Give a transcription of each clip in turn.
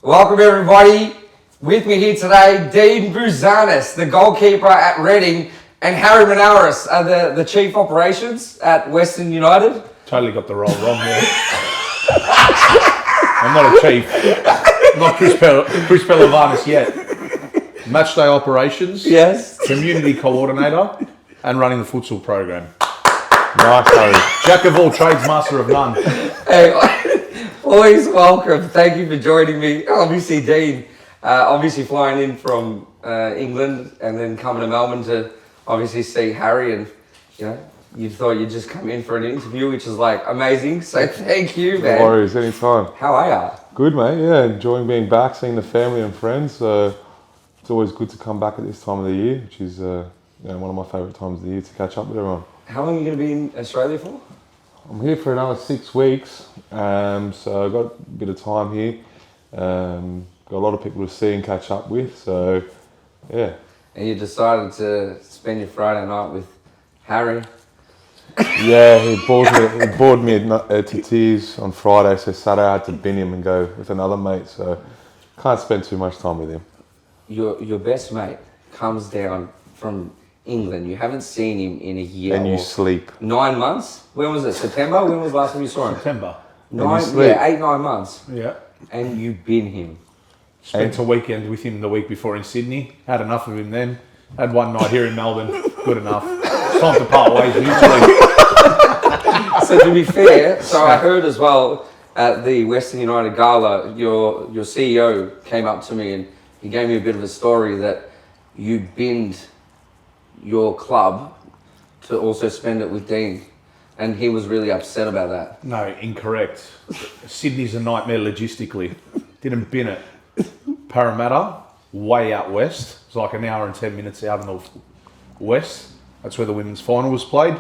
Welcome everybody. With me here today, Dean Bouzanis, the goalkeeper at Reading, and Harry Manaras, the chief operations at Western United. Totally got the role wrong there. I'm not a chief. I'm not Chris Pellevanis yet. Matchday operations. Yes. Community coordinator and running the futsal program. Nice, Harry. Jack of all trades, master of none. Hey, always welcome. Thank you for joining me. Obviously, Dean, obviously flying in from England and then coming to Melbourne to obviously see Harry, and you thought you'd just come in for an interview, which is like amazing. So thank you, man. No worries, anytime. How are you? Good, mate. Yeah, enjoying being back, seeing the family and friends. It's always good to come back at this time of the year, which is one of my favourite times of the year to catch up with everyone. How long are you going to be in Australia for? I'm here for another 6 weeks, so I've got a bit of time here. Got a lot of people to see and catch up with, so yeah. And you decided to spend your Friday night with Harry. Yeah, he bored me to tears on Friday, so Saturday I had to bin him and go with another mate, so can't spend too much time with him. Your best mate comes down from England. You haven't seen him in a year. And you sleep. 9 months? When was it? September? When was the last time you saw him? September. 8, 9 months. Yeah. And you bin him. Spent a weekend with him the week before in Sydney. Had enough of him then. Had one night here in Melbourne. Good enough. It's time to part ways mutually. So to be fair, I heard as well at the Western United Gala, your CEO came up to me and he gave me a bit of a story that you binned your club to also spend it with Dean, and he was really upset about that. No, incorrect. Sydney's a nightmare logistically. Didn't bin it. Parramatta, way out west. It's like an hour and 10 minutes out in the west. That's where the women's final was played.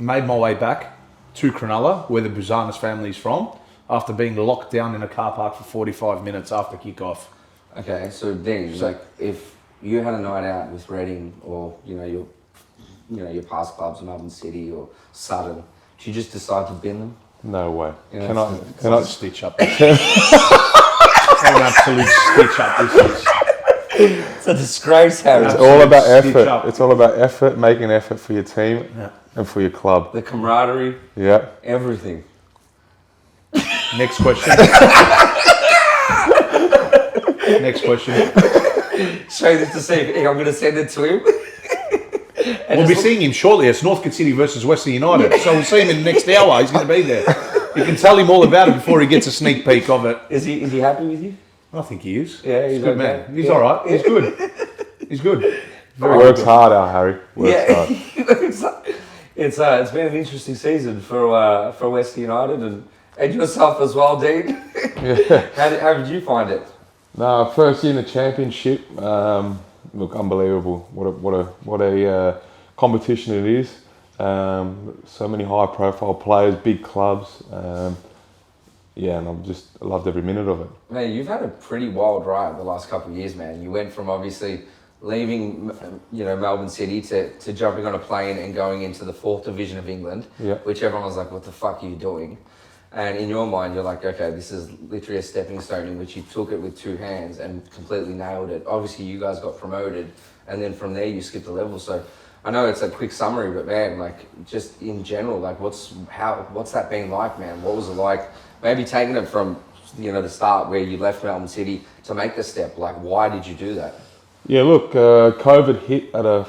Made my way back to Cronulla, where the Bouzanis family is from, after being locked down in a car park for 45 minutes after kick-off. Okay, so Dean, if you had a night out with Reading or your past clubs, Melbourne City or Sutton, did you just decide to bin them? No way. Can I stitch up? What an absolute stitch up this is. It's a disgrace, Harry. It's all about effort. It's all about effort, making effort for your team and for your club. The camaraderie. Yeah. Everything. Next question. Next question. Show this to see if I'm going to send it to him. We'll be seeing him shortly. It's Northcote City versus Western United. So we'll see him in the next hour. He's going to be there. You can tell him all about it before he gets a sneak peek of it. Is he happy with you? I think he is. Yeah, he's a good okay. man. He's all right. He's good. He's good. Works hard, Harry. Works hard. It's been an interesting season for Western United and yourself as well, Dean. Yeah. How did you find it? No, first year in the championship. Look, unbelievable. What a competition it is. So many high-profile players, big clubs. And I've just loved every minute of it. Man, you've had a pretty wild ride the last couple of years, man. You went from obviously leaving, Melbourne City to jumping on a plane and going into the 4th Division of England, which everyone was like, what the fuck are you doing? And in your mind, you're like, okay, this is literally a stepping stone, in which you took it with 2 hands and completely nailed it. Obviously, you guys got promoted, and then from there, you skipped a level. So I know it's a quick summary, but man, just in general, what's that been like, man? What was it like? Maybe taking it from, the start where you left Melbourne City to make the step. Why did you do that? Yeah, look, COVID hit at a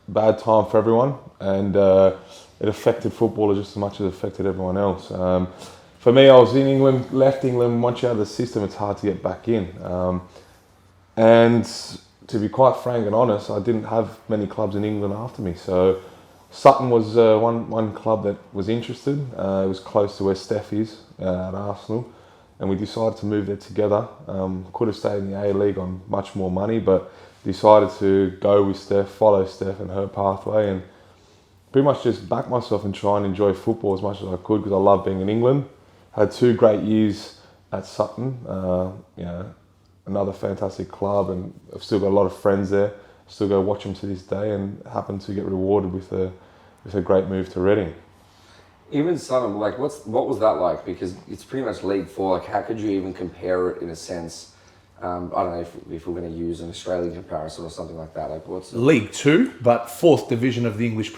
bad time for everyone, and it affected footballers just as much as it affected everyone else. For me, I was in England, left England. Once you're out of the system, it's hard to get back in. And to be quite frank and honest, I didn't have many clubs in England after me. So Sutton was one club that was interested. It was close to where Steph is at Arsenal. And we decided to move there together. Could have stayed in the A-League on much more money, but decided to go with Steph, follow Steph and her pathway, and pretty much just back myself and try and enjoy football as much as I could, because I love being in England. Had 2 great years at Sutton, another fantastic club, and I've still got a lot of friends there. Still go watch them to this day, and happen to get rewarded with a great move to Reading. Even some like what was that like? Because it's pretty much League 4. Like, how could you even compare it in a sense? I don't know if we're going to use an Australian comparison or something like that. Like, what's League 2, but 4th division of the English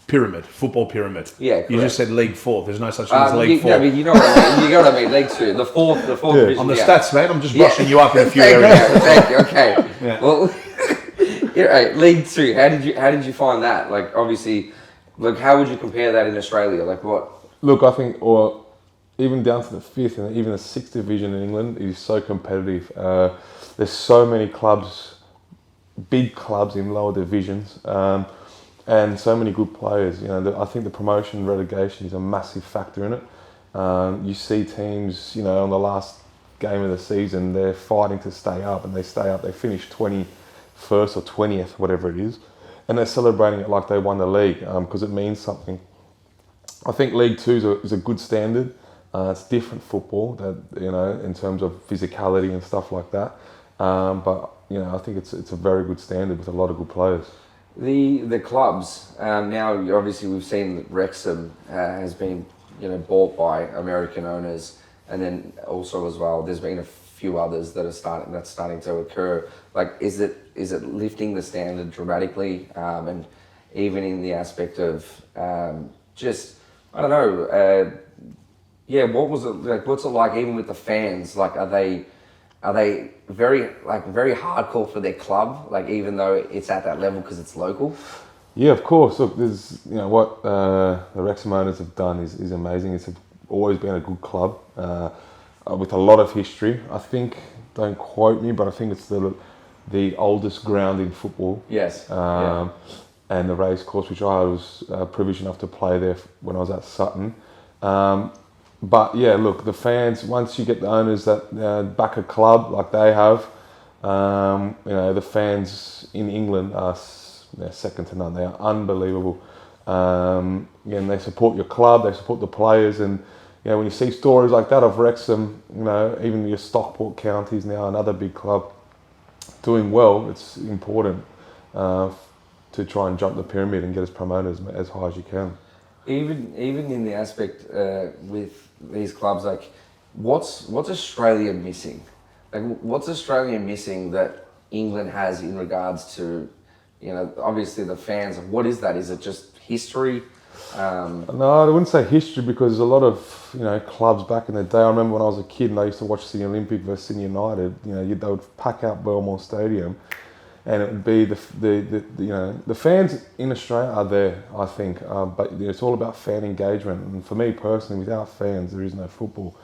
pyramid, football pyramid. Yeah, correct. You just said League 4. There's no such thing as League 4. Yeah, but you know what I mean. You know what I mean. League 2, the fourth division. On the stats, mate, I'm just brushing you up in a few Thank areas. you, thank you. Okay. Yeah. Well, yeah, right. League 2. How did you find that? Like, obviously, like, how would you compare that in Australia? Like, what? Look, I think, or even down to the 5th and even the 6th division in England is so competitive. There's so many clubs, big clubs in lower divisions, and so many good players. You know, I think the promotion relegation is a massive factor in it. You see teams, you know, on the last game of the season, they're fighting to stay up, and they stay up. They finish 21st or 20th, whatever it is, and they're celebrating it like they won the league because it means something. I think League 2 is a good standard. It's different football, that, you know, in terms of physicality and stuff like that. But you know, I think it's a very good standard with a lot of good players. The clubs now, obviously we've seen that Wrexham has been, you know, bought by American owners, and then also as well there's been a few others that's starting to occur. Like, is it lifting the standard dramatically, and even in the aspect of just, I don't know, yeah, what was it like? What's it like even with the fans? Like, are they very hardcore for their club? Like, even though it's at that level because it's local. Yeah, of course. Look, there's, you know, what the Wrexham owners have done is amazing. It's always been a good club with a lot of history. I think, don't quote me, but I think it's the oldest ground in football. Yes. And the race course, which I was privileged enough to play there when I was at Sutton. But yeah, look, the fans, once you get the owners that back a club like they have, you know, the fans in England are second to none. They are unbelievable. And they support your club, they support the players, and you know, when you see stories like that of Wrexham, you know, even your Stockport Counties now, another big club, doing well, it's important to try and jump the pyramid and get us promoted as high as you can. Even in the aspect with these clubs, like, what's Australia missing? Like, what's Australia missing that England has in regards to, you know, obviously the fans? What is that? Is it just history? No, I wouldn't say history, because there's a lot of, you know, clubs back in the day. I remember when I was a kid and I used to watch Sydney Olympic versus Sydney United. You know, they would pack out Belmore Stadium, and it would be the you know, the fans in Australia are there, I think, but it's all about fan engagement. And for me personally, without fans, there is no football.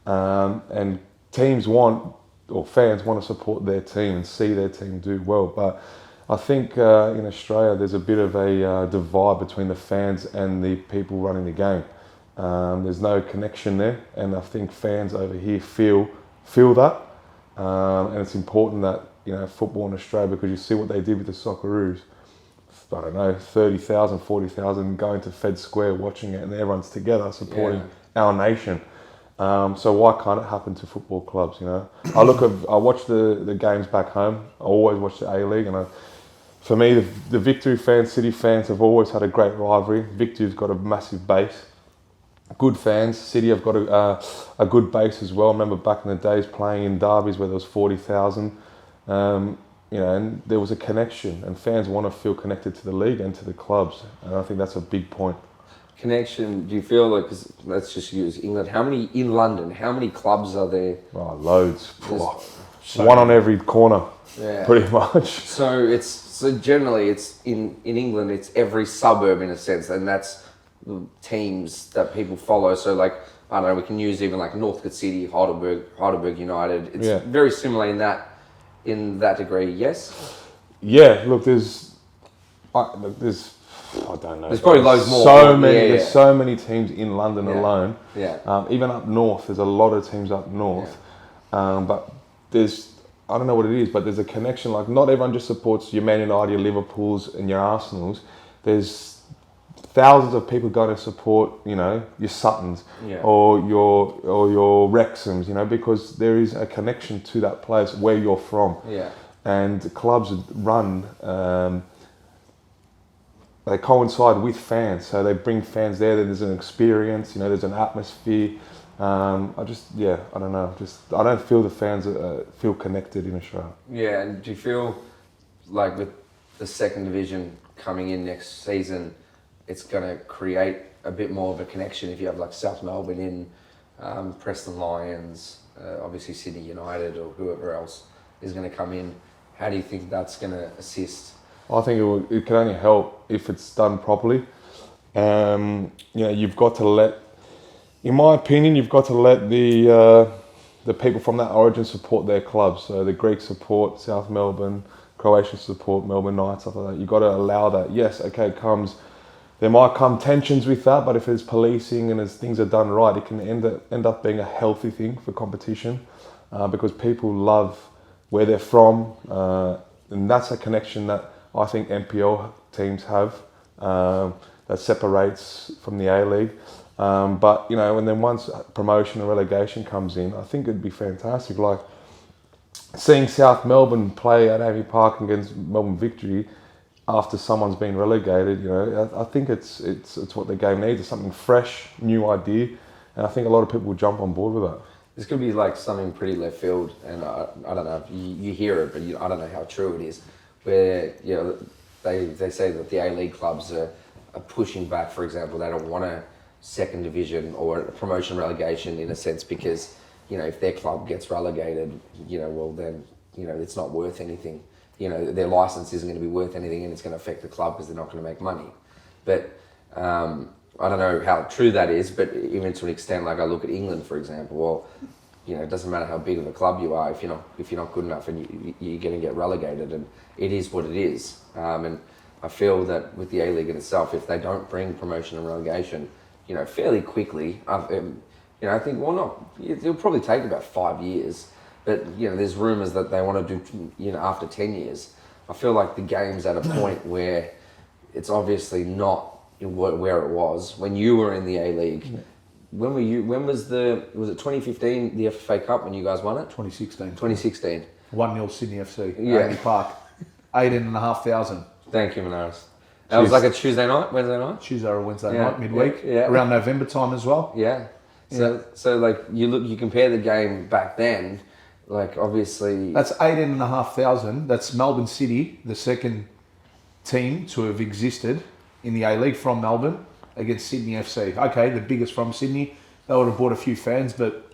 And fans want to support their team and see their team do well. But I think in Australia, there's a bit of a divide between the fans and the people running the game. There's no connection there, and I think fans over here feel that, and it's important that, you know, football in Australia, because you see what they did with the Socceroos. I don't know, 30,000, 40,000 going to Fed Square watching it, and everyone's together supporting our nation. So why can't it happen to football clubs? You know, I watch the games back home. I always watch the A-League, and for me, the Victory fans, City fans have always had a great rivalry. Victory's got a massive base. Good fans. City have got a good base as well. I remember back in the days playing in derbies where there was 40,000. You know, and there was a connection, and fans want to feel connected to the league and to the clubs, and I think that's a big point. Connection. Do you feel like, 'cause let's just use England? How many in London? How many clubs are there? Oh, loads. One on every corner, pretty much. So generally, it's in England, it's every suburb in a sense, and that's the teams that people follow. So like, I don't know, we can use even like Northcote City, Heidelberg United. It's very similar in that degree, yes? Yeah, look, there's I don't know. There's probably loads more. There's so many teams in London alone. Yeah. Even up north, there's a lot of teams up north. But there's, I don't know what it is, but there's a connection. Like, not everyone just supports your Man United, your Liverpools, and your Arsenals. There's thousands of people going to support, you know, your Suttons or your Wrexhams, you know, because there is a connection to that place where you're from. Yeah. And clubs run they coincide with fans, so they bring fans there. There's an experience, there's an atmosphere. I don't know. I don't feel the fans feel connected in Australia. Yeah, and do you feel like with the second division coming in next season, it's going to create a bit more of a connection if you have like South Melbourne in, Preston Lions, obviously Sydney United or whoever else is going to come in? How do you think that's going to assist? I think it can only help if it's done properly. You've got to let, in my opinion, the people from that origin support their clubs. So the Greeks support South Melbourne, Croatians support Melbourne Knights, stuff like that. You've got to allow that. Yes, okay, there might come tensions with that, but if there's policing and as things are done right, it can end up being a healthy thing for competition, because people love where they're from, and that's a connection that I think NPL teams have, that separates from the A-League. But and then once promotion and relegation comes in, I think it'd be fantastic. Like seeing South Melbourne play at Amy Park against Melbourne Victory after someone's been relegated. I think it's what the game needs. It's something fresh, new idea, and I think a lot of people will jump on board with that. This could be like something pretty left field, and I don't know if you hear it, but I don't know how true it is. Where they say that the A-League clubs are pushing back. For example, they don't want a second division or a promotion relegation in a sense because if their club gets relegated, well then it's not worth anything. Their license isn't going to be worth anything, and it's going to affect the club because they're not going to make money. But I don't know how true that is, but even to an extent, like I look at England, for example. Well, it doesn't matter how big of a club you are if you're not good enough, and you're going to get relegated, and it is what it is. And I feel that with the A-League in itself, if they don't bring promotion and relegation, fairly quickly, I think it'll probably take about 5 years. But there's rumours that they want to do after 10 years. I feel like the game's at a point where it's obviously not where it was when you were in the A-League. Yeah. When was it 2015, the FA Cup, when you guys won it? 2016. 1-0 Sydney FC. Yeah. Amy Park. 18,500. Thank you, Manaras. That was like a Tuesday night, Wednesday night? Tuesday or Wednesday night, midweek. Yeah. Around November time as well. Yeah. So like you compare the game back then, like obviously... That's 18,500. That's Melbourne City, the second team to have existed in the A-League from Melbourne against Sydney FC. Okay, the biggest from Sydney. They would have brought a few fans, but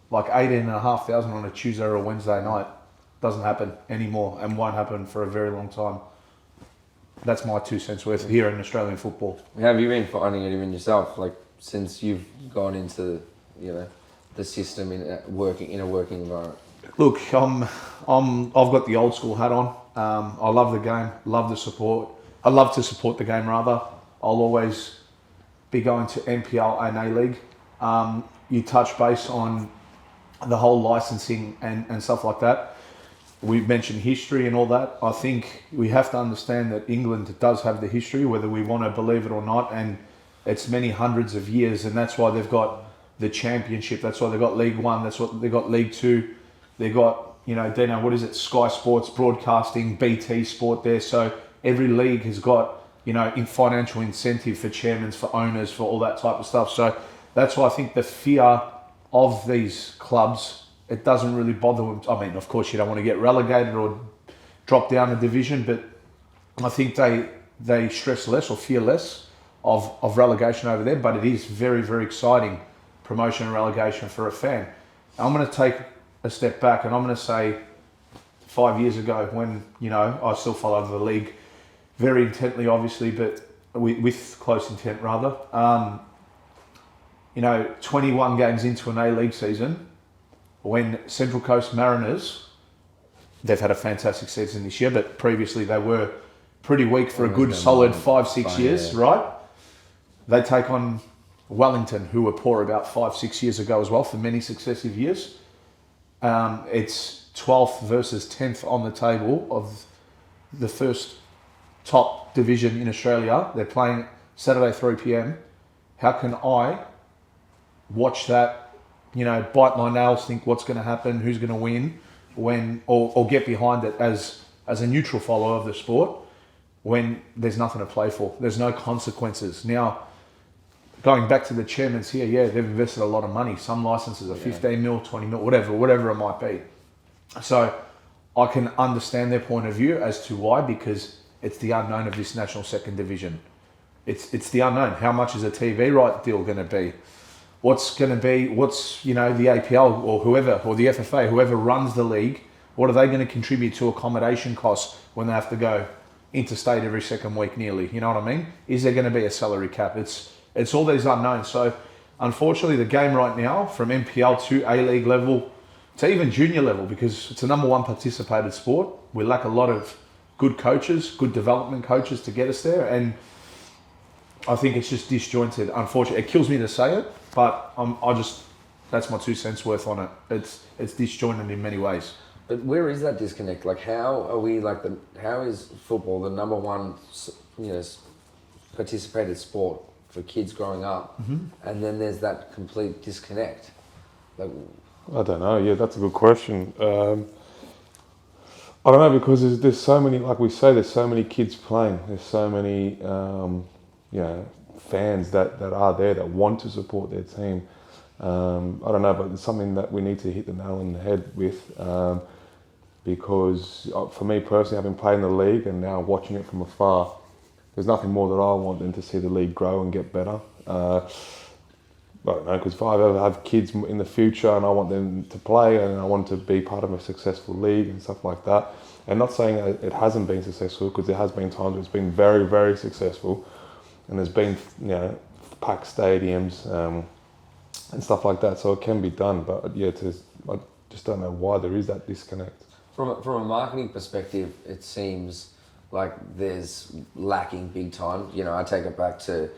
like 18,500 on a Tuesday or a Wednesday night doesn't happen anymore and won't happen for a very long time. That's my 2 cents worth here in Australian football. How have you been finding it even yourself, like since you've gone into the system in a working environment? Look, I've got the old school hat on. I love the game, love the support. I love to support the game rather. I'll always be going to NPL and A-League. You touch base on the whole licensing and stuff like that. We've mentioned history and all that. I think we have to understand that England does have the history, whether we want to believe it or not, and it's many hundreds of years, and that's why they've got the championship. That's why they've got League One. That's what they've got League Two. They've got, Dino, what is it? Sky Sports, Broadcasting, BT Sport there. So every league has got, in financial incentive for chairmen, for owners, for all that type of stuff. So that's why I think the fear of these clubs, it doesn't really bother them. I mean, of course, you don't want to get relegated or drop down a division, but I think they stress less or fear less of relegation over there. But it is very, very exciting, promotion and relegation for a fan. I'm going to take a step back and I'm going to say 5 years ago when, I still followed the league very intently, obviously, but with close intent rather. 21 games into an A-League season, when Central Coast Mariners, they've had a fantastic season this year, but previously they were pretty weak for a good solid 5-6 years, right? They take on Wellington, who were poor about 5-6 years ago as well for many successive years. It's 12th versus 10th on the table of the first top division in Australia. They're playing Saturday 3 p.m. How can I watch that, bite my nails, think what's going to happen, who's going to win, or get behind it as a neutral follower of the sport? when there's nothing to play for. There's no consequences. Now, going back to the chairmans here, yeah, they've invested a lot of money. Some licenses are 15 mil, 20 mil, whatever it might be. So I can understand their point of view as to why, because it's the unknown of this national second division. It's the unknown. How much is a TV right deal going to be? What's the APL or whoever, or the FFA, whoever runs the league, what are they going to contribute to accommodation costs when they have to go interstate every second week nearly? You know what I mean? Is there going to be a salary cap? It's all these unknowns. So unfortunately, the game right now, from NPL to A-League level to even junior level, because it's a number one participated sport, we lack a lot of good coaches, good development coaches to get us there. And I think it's just disjointed. Unfortunately, it kills me to say it, but that's my 2 cents worth on it. It's disjointed in many ways. But where is that disconnect? Like, how are we how is football the number one, participated sport for kids growing up, and then there's that complete disconnect? Like, I don't know. Yeah, that's a good question. I don't know, because there's so many, like we say, there's so many kids playing. There's so many, fans that are there that want to support their team. I don't know, but it's something that we need to hit the nail on the head with. Because for me personally, having played in the league and now watching it from afar, there's nothing more that I want than to see the league grow and get better. I don't know, because if I ever have kids in the future and I want them to play and I want to be part of a successful league and stuff like that, and not saying it hasn't been successful, because there has been times where it's been very, very successful, and there's been packed stadiums and stuff like that, so it can be done. But yeah, I just don't know why there is that disconnect. From a marketing perspective, it seems like there's lacking big time. I take it back to,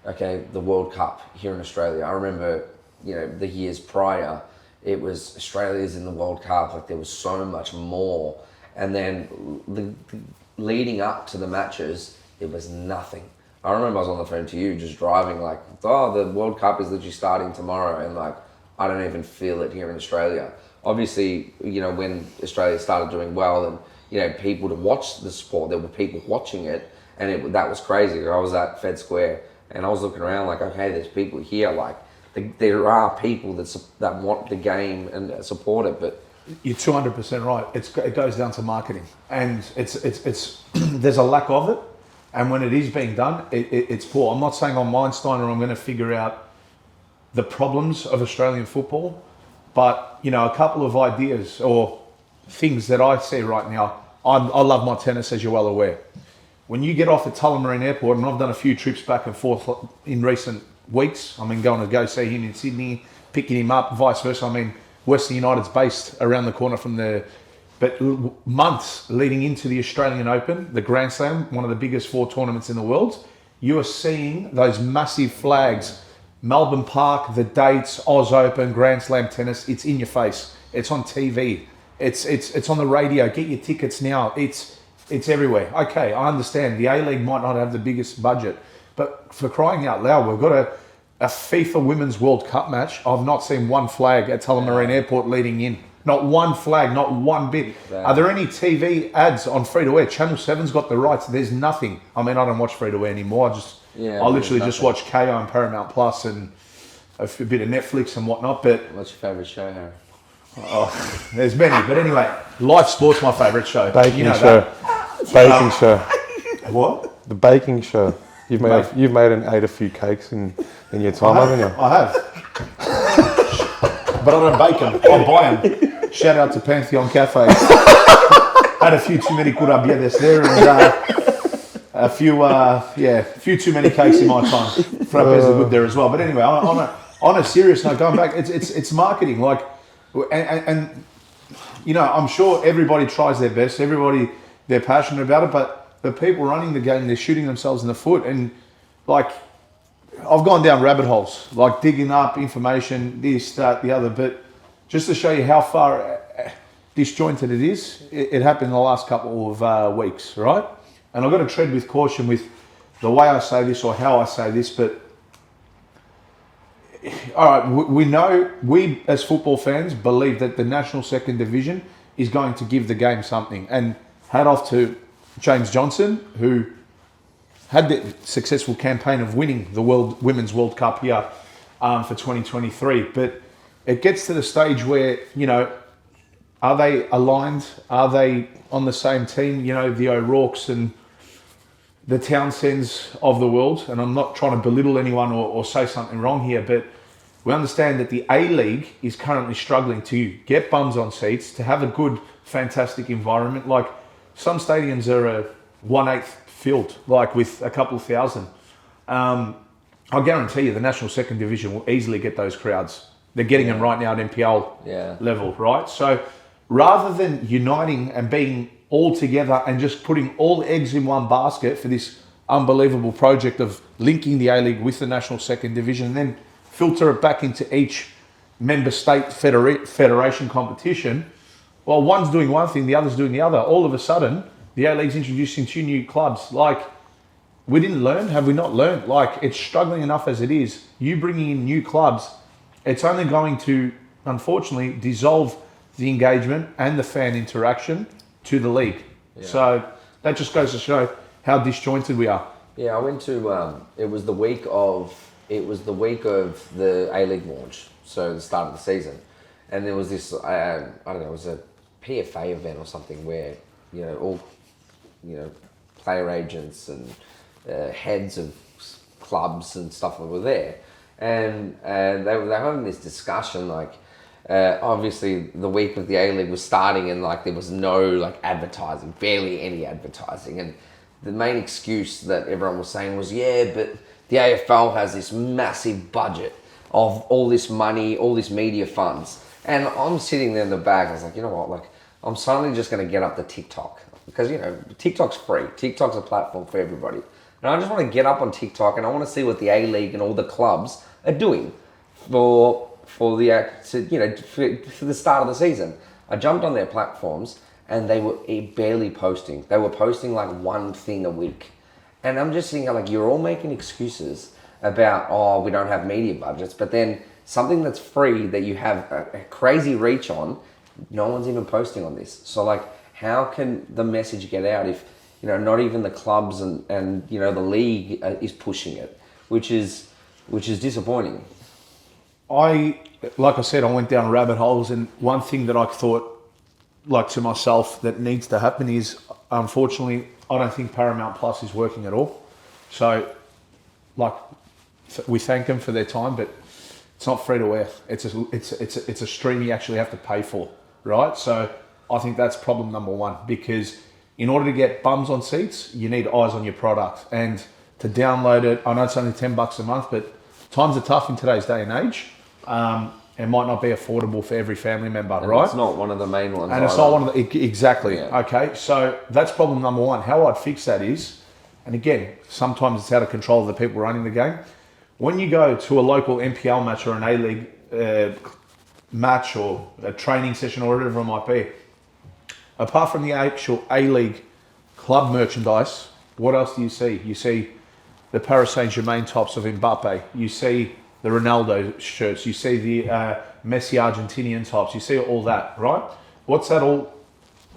the World Cup here in Australia. I remember, the years prior, it was Australia's in the World Cup. Like, there was so much more. And then the leading up to the matches, it was nothing. I remember I was on the phone to you just driving like, the World Cup is literally starting tomorrow. And like, I don't even feel it here in Australia. Obviously, when Australia started doing well and, people to watch the sport, there were people watching it, and that was crazy. I was at Fed Square and I was looking around like, okay, there's people here. Like, there are people that want the game and support it, but you're 200% right. It goes down to marketing, and it's there's a lack of it, and when it is being done, it's poor. I'm not saying I'm Einstein or I'm going to figure out the problems of Australian football. But, a couple of ideas or things that I see right now. I love my tennis, as you're well aware. When you get off at Tullamarine Airport, and I've done a few trips back and forth in recent weeks, going to go see him in Sydney, picking him up, vice versa. Western United's based around the corner from there. But months leading into the Australian Open, the Grand Slam, one of the biggest 4 tournaments in the world, you are seeing those massive flags. Melbourne Park, the dates, Oz Open, Grand Slam tennis, it's in your face. It's on TV. It's on the radio. Get your tickets now. It's everywhere. Okay, I understand. The A-League might not have the biggest budget, but for crying out loud, we've got a FIFA Women's World Cup match. I've not seen one flag at Tullamarine Airport leading in. Not one flag, not one bit. Are there any TV ads on free-to-air? Channel 7's got the rights. There's nothing. I don't watch free-to-air anymore. I literally just watch KO and Paramount Plus and a bit of Netflix and whatnot. But what's your favourite show, Harry? Oh, there's many. But anyway, live sport's my favourite show. Baking show. Baking show. What? The baking show. You've made and ate a few cakes in your time, haven't you? I have. But I don't bake them. I buy them. Shout out to Pantheon Cafe. Had a few too many curabiedes there, and a few too many cakes in my time. Frappes are good there as well. But anyway, on a serious note, going back, it's marketing. Like, and I'm sure everybody tries their best. Everybody, they're passionate about it, but the people running the game, they're shooting themselves in the foot. And like, I've gone down rabbit holes, like digging up information, this, that, the other, but just to show you how far disjointed it is, it happened in the last couple of weeks, right? And I've got to tread with caution with the way I say this or how I say this, but all right, we know, we as football fans believe that the National Second Division is going to give the game something. And hat off to James Johnson, who had the successful campaign of winning the Women's World Cup here for 2023. But it gets to the stage where, are they aligned? Are they on the same team? The O'Rourke's and the Townsends of the world. And I'm not trying to belittle anyone or say something wrong here, but we understand that the A-League is currently struggling to get bums on seats, to have a good, fantastic environment. Like, some stadiums are a 1/8 filled, like with a couple of thousand. I guarantee you the National Second Division will easily get those crowds. They're getting them right now at NPL level, right? So rather than uniting and being all together and just putting all eggs in one basket for this unbelievable project of linking the A-League with the National Second Division and then filter it back into each member state federation competition, well, one's doing one thing, the other's doing the other. All of a sudden, the A-League's introducing 2 new clubs. Like, we didn't learn, have we not learned? Like, it's struggling enough as it is. You bringing in new clubs, it's only going to, unfortunately, dissolve the engagement and the fan interaction to the league. Yeah. So that just goes to show how disjointed we are. Yeah, I went to, it was the week of the A-League launch, so the start of the season. And there was this, I don't know, it was a PFA event or something where, all, player agents and heads of clubs and stuff were there. And they were having this discussion, like, obviously the week of the A-League was starting and like there was no advertising, barely any advertising. And the main excuse that everyone was saying was, but the AFL has this massive budget of all this money, all this media funds. And I'm sitting there in the back, I was like, you know what, I'm suddenly just going to get up to TikTok. Because, TikTok's free. TikTok's a platform for everybody. And I just want to get up on TikTok and I want to see what the A-League and all the clubs are doing for the start of the season. I jumped on their platforms and they were barely posting. They were posting one thing a week. And I'm just thinking, you're all making excuses about, we don't have media budgets, but then something that's free that you have a crazy reach on, no one's even posting on this. So how can the message get out if, not even the clubs and the league is pushing it, which is disappointing. Like I said, I went down rabbit holes, and one thing that I thought, to myself, that needs to happen is, unfortunately, I don't think Paramount Plus is working at all. So, we thank them for their time, but it's not free to air. It's a stream you actually have to pay for, right? So, I think that's problem number one, because in order to get bums on seats, you need eyes on your product. And to download it, I know it's only $10 a month, but times are tough in today's day and age. It might not be affordable for every family member, and right? It's not one of the main ones. And it's not one of the, exactly. Yeah. Okay, so that's problem number one. How I'd fix that is, and again, sometimes it's out of control of the people running the game. When you go to a local NPL match or an A-League match or a training session or whatever it might be, apart from the actual A-League club merchandise, what else do you see? You see the Paris Saint-Germain tops of Mbappe. You see the Ronaldo shirts. You see the Messi Argentinian tops. You see all that, right? What's that all?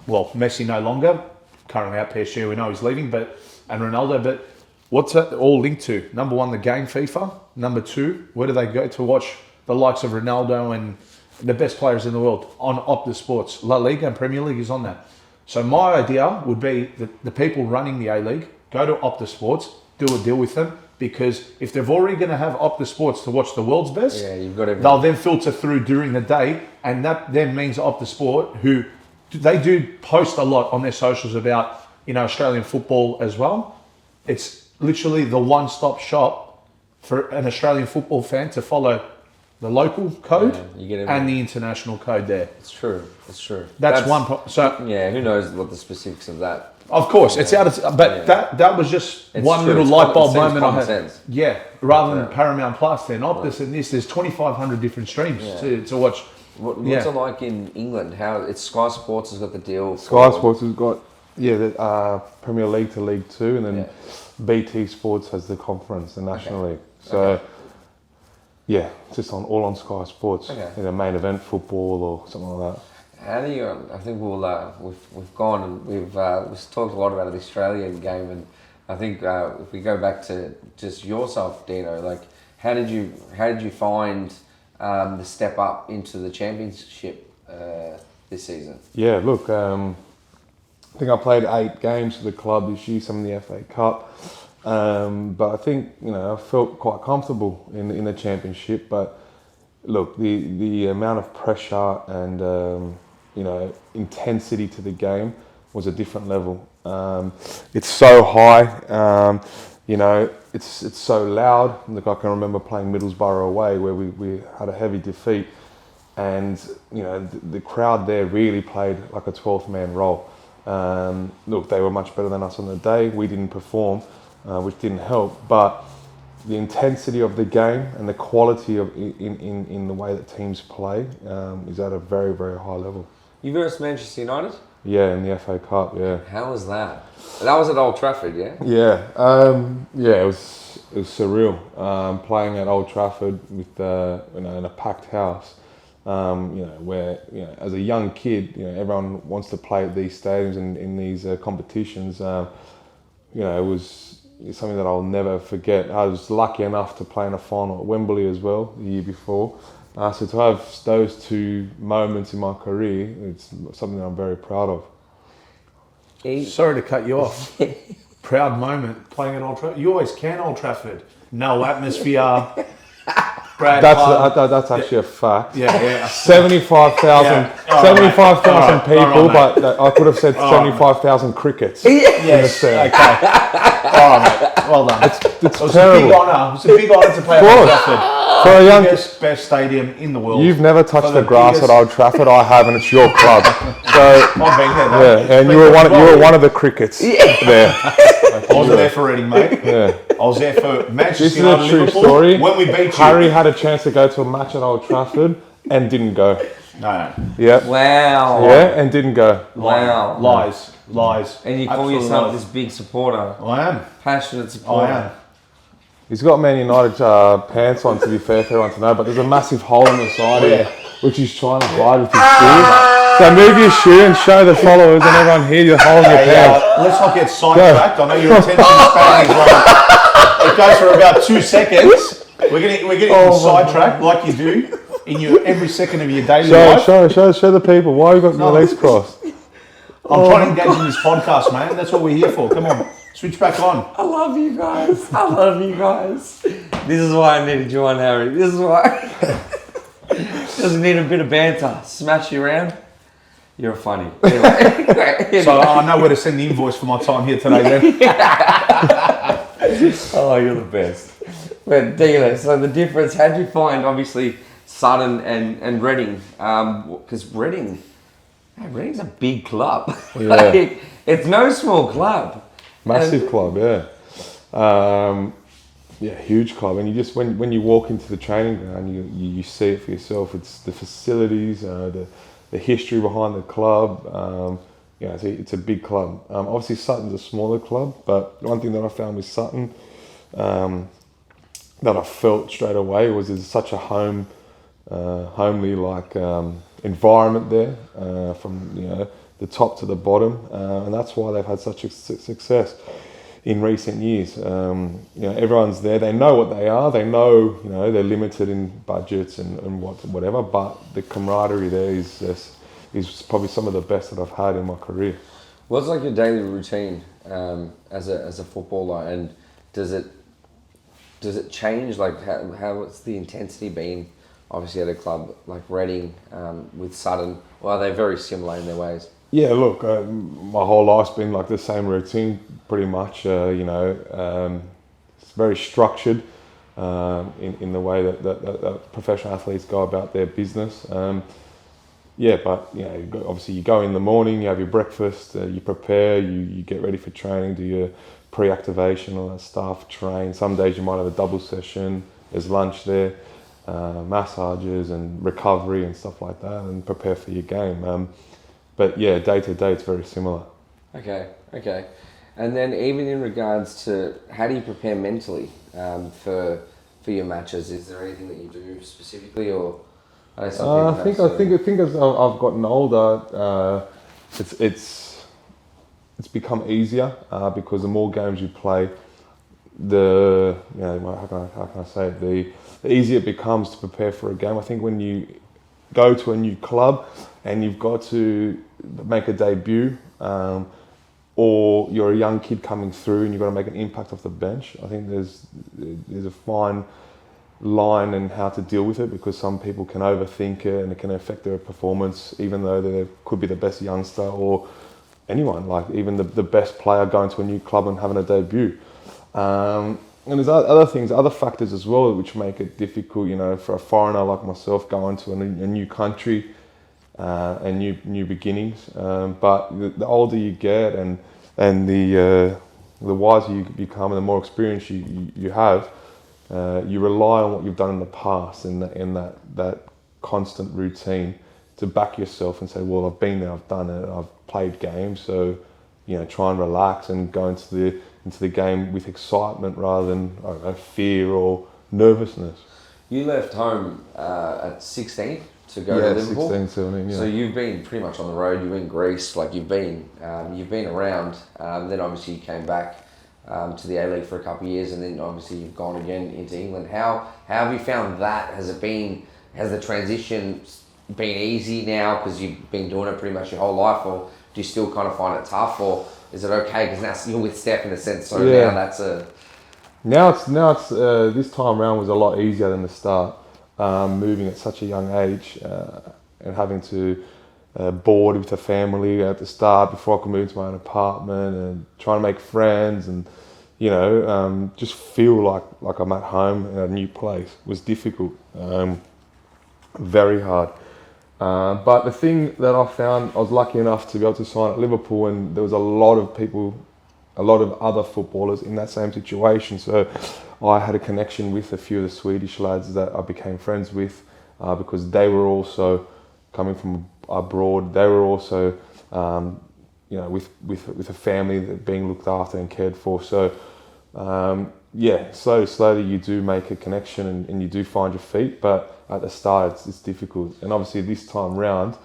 Well, Messi no longer. Currently at PSG, we know he's leaving, and Ronaldo, but what's that all linked to? Number one, the game FIFA. Number two, where do they go to watch the likes of Ronaldo and the best players in the world? On Optus Sports. La Liga and Premier League is on that. So my idea would be that the people running the A-League go to Optus Sports, do a deal with them, because if they're already going to have Optus Sports to watch the world's best, you've got they'll then filter through during the day, and that then means Optus Sport, who they do post a lot on their socials about Australian football as well. It's literally the one-stop shop for an Australian football fan to follow the local code and the international code there. It's true. That's one. So who knows what the specifics of that. Of course, it's out of. But that was just one little light bulb moment I had. Sense. Yeah, rather than Paramount Plus, then Optus and this. There's 2,500 different streams to watch. What's it like in England? How it's Sky Sports has got the deal. Sky Sports has got the Premier League to League Two, and then BT Sports has the Conference, the National League. So. Yeah, just all on Sky Sports, main event football or something like that. How do you? I think we've gone and we've talked a lot about the Australian game, and I think if we go back to just yourself, Dino, like how did you find the step up into the championship this season? Yeah, look, I think I played 8 games for the club this year, some in the FA Cup, but I think I felt quite comfortable in the championship. But look, the amount of pressure and intensity to the game was a different level. It's so high, it's so loud. Look, I can remember playing Middlesbrough away where we had a heavy defeat, and the crowd there really played like a 12th man role. Look, they were much better than us on the day. We didn't perform, which didn't help, but the intensity of the game and the quality of in the way that teams play is at a very, very high level. You versus Manchester United? Yeah, in the FA Cup, yeah. How was that? That was at Old Trafford, yeah? Yeah, it was surreal. Playing at Old Trafford with in a packed house, where as a young kid, everyone wants to play at these stadiums and in these competitions. It was something that I'll never forget. I was lucky enough to play in a final at Wembley as well the year before. So to have those 2 moments in my career, it's something that I'm very proud of. Sorry to cut you off. Proud moment playing at Old Trafford. You always can Old Trafford. No atmosphere. That's actually a fact. Yeah. 75,000 people, but I could have said 75,000 crickets. Yes. Okay. All right, mate. Well done. It's terrible. It's a big honour to play at Old Trafford. For a young best stadium in the world. You've never touched the grass at Old Trafford. I have, and it's your club. So I've been there. Yeah, and you were one of the crickets there. I wasn't there for Reading, mate. Yeah. I was there for Manchester This is United, a true Liverpool. story. When we beat you. Harry had a chance to go to a match at Old Trafford and didn't go. No. Yeah. Wow. Yeah, and didn't go. Wow. Lies. And you call Absolute yourself lies. this big supporter. I am. Passionate supporter. I am. He's got Man United pants on, to be fair for everyone to know, but there's a massive hole in the side here, which he's trying to hide with his shoe. So move your shoe and show the followers and everyone here you're holding your pants. Let's not get sidetracked. I know your attention span is like it goes for about 2 seconds. We're getting sidetracked like you do in your every second of your daily life. Show the people why you got your legs crossed. I'm trying to engage in this podcast, man. That's what we're here for. Come on, switch back on. I love you guys. This is why I needed you on, Harry. This is why. Doesn't need a bit of banter. Smash you around. You're funny. Anyway. So I know where to send the invoice for my time here today then. Oh, you're the best. But Dino, so the difference, how'd you find, obviously, Sutton and Reading? Because Reading's a big club. Yeah. Like, it's no small club. Massive club, yeah. Yeah, huge club. And you just, when you walk into the training ground, you see it for yourself. It's the facilities, the history behind the club. It's a big club. Obviously, Sutton's a smaller club, but one thing that I found with Sutton that I felt straight away was there's such a homely environment there, from the top to the bottom, and that's why they've had such a success in recent years. Everyone's there. They know what they are. They know they're limited in budgets and whatever. But the camaraderie there is probably some of the best that I've had in my career. What's like your daily routine as a footballer, and does it change? Like what's the intensity been? Obviously at a club like Reading with Sutton, or are they very similar in their ways? Yeah, look, my whole life's been like the same routine, pretty much. It's very structured in the way that professional athletes go about their business. Obviously you go in the morning, you have your breakfast, you prepare, you get ready for training, do your pre-activation, all that stuff, train. Some days you might have a double session, there's lunch there, massages and recovery and stuff like that, and prepare for your game. But yeah, day to day, it's very similar. Okay. And then even in regards to how do you prepare mentally for your matches? Is there anything that you do specifically, or? I know some I people think as I've gotten older, it's become easier because the more games you play, how can I say it? The easier it becomes to prepare for a game. I think when you go to a new club and you've got to make a debut, or you're a young kid coming through and you've got to make an impact off the bench, I think there's a fine line in how to deal with it, because some people can overthink it and it can affect their performance, even though they could be the best youngster or anyone, like even the best player going to a new club and having a debut. And there's other factors as well which make it difficult, for a foreigner like myself going to a new country and new beginnings. But the older you get and the wiser you become and the more experience you have, you rely on what you've done in the past and in that constant routine to back yourself and say, well, I've been there, I've done it, I've played games, so try and relax and go into the game with excitement rather than, I don't know, fear or nervousness. You left home at 16 to go to Liverpool. 16, 17, yeah. So you've been pretty much on the road. You're in Greece, like you've been around. Then obviously you came back to the A-League for a couple of years, and then obviously you've gone again into England. How have you found that? Has the transition been easy now because you've been doing it pretty much your whole life, or do you still kind of find it tough, or is it okay because now you're with Steph in a sense? So yeah. Now that's a. Now it's this time around was a lot easier than the start. Moving at such a young age and having to board with a family at the start before I could move to my own apartment and trying to make friends and just feel like I'm at home in a new place was difficult, very hard. But the thing that I found, I was lucky enough to be able to sign at Liverpool, and there was a lot of other footballers in that same situation. So I had a connection with a few of the Swedish lads that I became friends with because they were also coming from abroad. They were also, with a family that being looked after and cared for. So, slowly you do make a connection and you do find your feet. But at the start, it's difficult. And obviously this time round,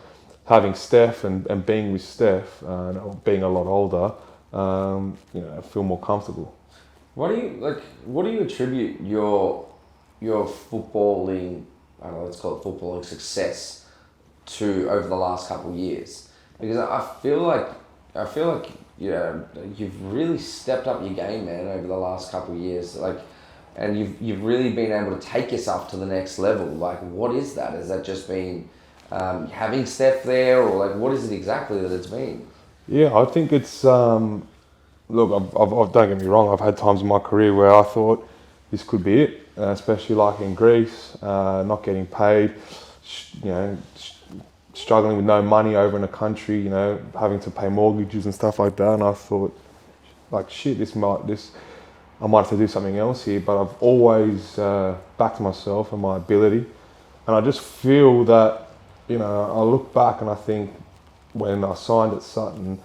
having Steph and being with Steph and being a lot older, I feel more comfortable. What do you attribute your footballing, I don't know, let's call it footballing success to over the last couple of years? Because I feel like you've really stepped up your game, man, over the last couple of years. And you've really been able to take yourself to the next level. Like, what is that? Has that just been having Steph there, or what is it exactly that it's been? Yeah, I think it's. Look, I've don't get me wrong. I've had times in my career where I thought this could be it, especially like in Greece, not getting paid, struggling with no money over in a country, having to pay mortgages and stuff like that. And I thought, shit, I might have to do something else here. But I've always backed myself and my ability, and I just feel that, I look back and I think when I signed at Sutton,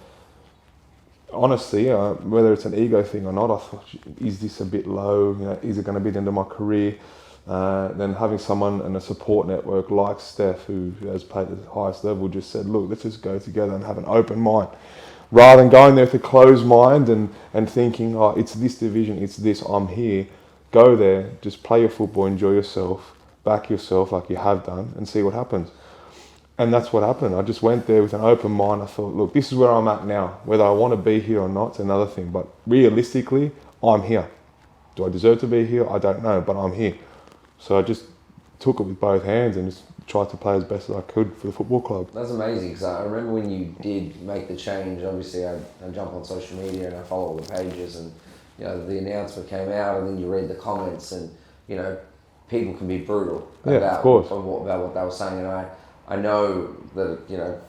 honestly, whether it's an ego thing or not, I thought, is this a bit low? Is it going to be the end of my career? Then having someone and a support network like Steph, who has played at the highest level, just said, look, let's just go together and have an open mind. Rather than going there with a closed mind and thinking, oh, it's this division, it's this, I'm here. Go there, just play your football, enjoy yourself, back yourself like you have done, and see what happens. And that's what happened. I just went there with an open mind. I thought, look, this is where I'm at now. Whether I want to be here or not, it's another thing. But realistically, I'm here. Do I deserve to be here? I don't know, but I'm here. So I just took it with both hands and just tried to play as best as I could for the football club. That's amazing, because I remember when you did make the change. Obviously, I jump on social media and I follow all the pages, and the announcement came out, and then you read the comments, and people can be brutal about what they were saying, and I know that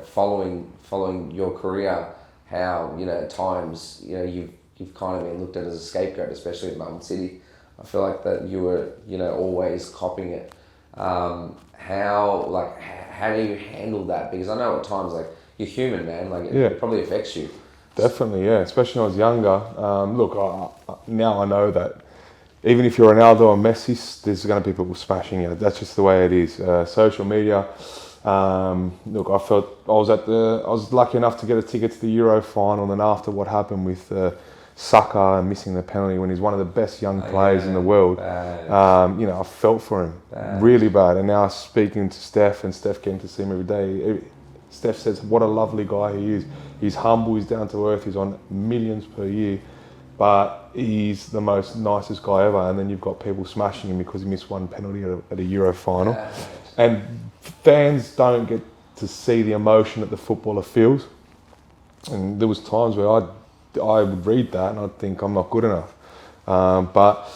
following your career, how at times you've kind of been looked at as a scapegoat, especially at Melbourne City. I feel like that you were always copping it. How do you handle that? Because I know at times you're human, man. It probably affects you. Definitely, yeah. Especially when I was younger. Look, now I know that even if you're Ronaldo or Messi, there's going to be people smashing you. That's just the way it is. Social media. Look, I was lucky enough to get a ticket to the Euro final, and after what happened with Saka and missing the penalty when he's one of the best young players in the world, I felt for him really bad. And now speaking to Steph, and Steph came to see him every day. Steph says what a lovely guy he is. He's humble, he's down to earth, he's on millions per year, but he's the most nicest guy ever. And then you've got people smashing him because he missed one penalty at a Euro final. And fans don't get to see the emotion that the footballer feels. And there was times where I would read that and I'd think I'm not good enough. But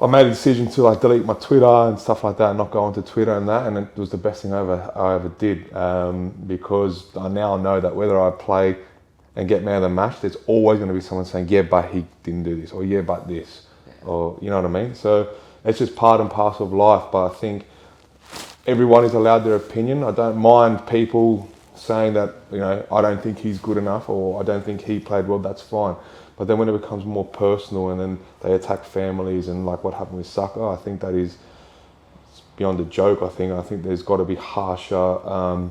I made a decision to delete my Twitter and stuff like that, and not go onto Twitter and that, and it was the best thing I ever did, because I now know that whether I play and get man of the match, there's always going to be someone saying, yeah, but he didn't do this, or yeah, but this, or you know what I mean? So it's just part and parcel of life, but I think everyone is allowed their opinion. I don't mind people saying that, I don't think he's good enough, or I don't think he played well, that's fine. But then when it becomes more personal and then they attack families and like what happened with Saka, I think that is beyond a joke. I think there's got to be harsher,